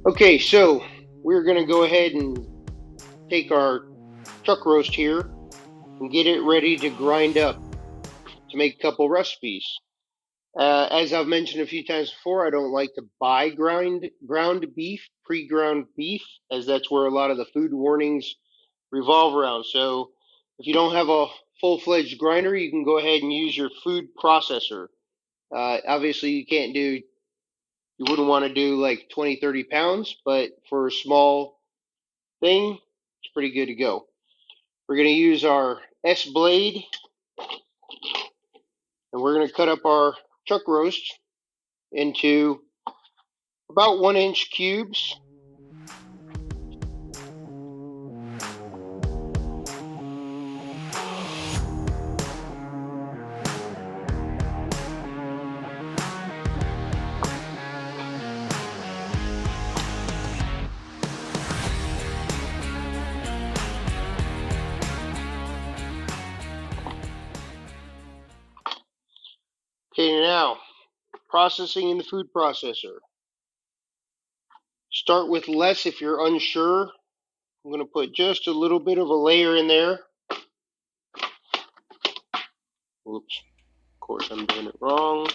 Okay, so we're going to go ahead and take our chuck roast here and get it ready to grind up to make a couple recipes. As I've mentioned a few times before, I don't like to buy ground beef, pre-ground beef, as that's where a lot of the food warnings revolve around. So if you don't have a full-fledged grinder, you can go ahead and use your food processor. Obviously, you wouldn't want to do like 20, 30 pounds, but for a small thing, it's pretty good to go. We're going to use our S blade and we're going to cut up our chuck roast into about 1 inch cubes. Okay, now processing in the food processor. Start with less if you're unsure. I'm going to put just a little bit of a layer in there. Oops, of course I'm doing it wrong.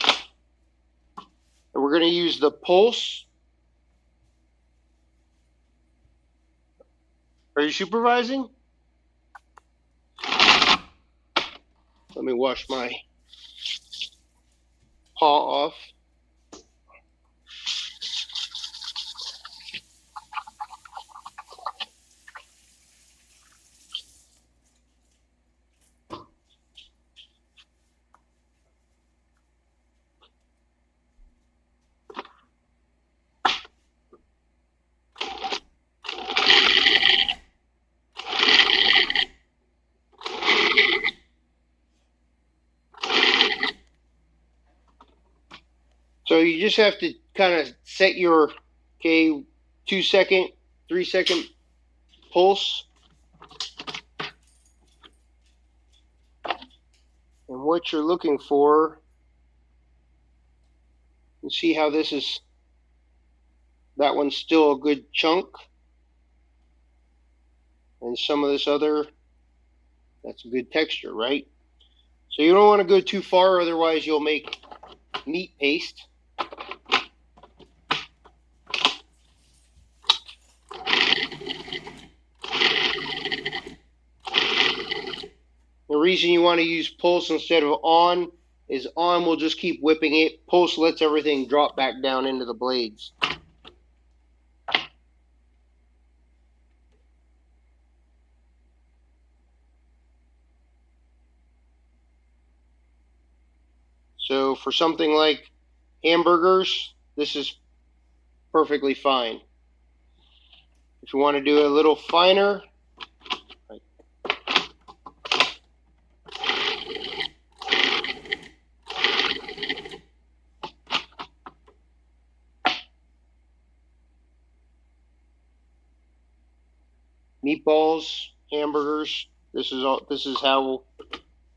And we're going to use the pulse. Are you supervising? Let me wash my paw off. So you just have to kind of set your 2 second, 3 second pulse. And what you're looking for, you see how that one's still a good chunk. And some of this other, that's a good texture, right? So you don't want to go too far, otherwise you'll make meat paste. The reason you want to use pulse instead of on is on will just keep whipping it. Pulse lets everything drop back down into the blades. So for something like hamburgers, this is perfectly fine. If you want to do it a little finer, meatballs, hamburgers, this is how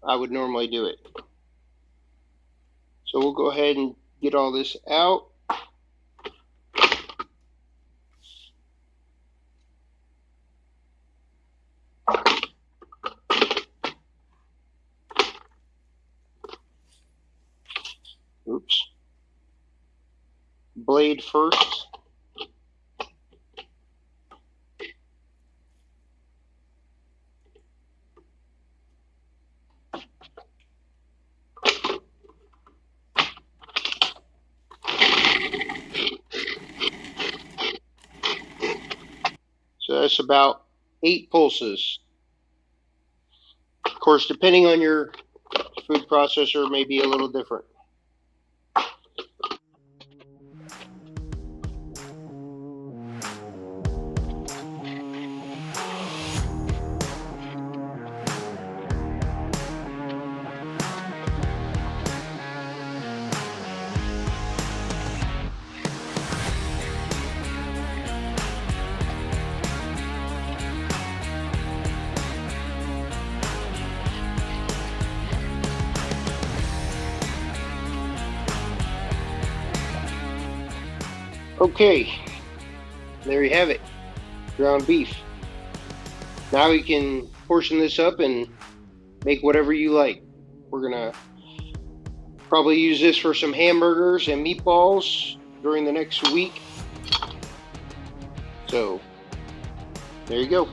I would normally do it. So we'll go ahead and get all this out. Oops. Blade first. So that's about 8 pulses. Of course, depending on your food processor, it may be a little different. Okay, there you have it, ground beef. Now you can portion this up and make whatever you like. We're gonna probably use this for some hamburgers and meatballs during the next week. So there you go.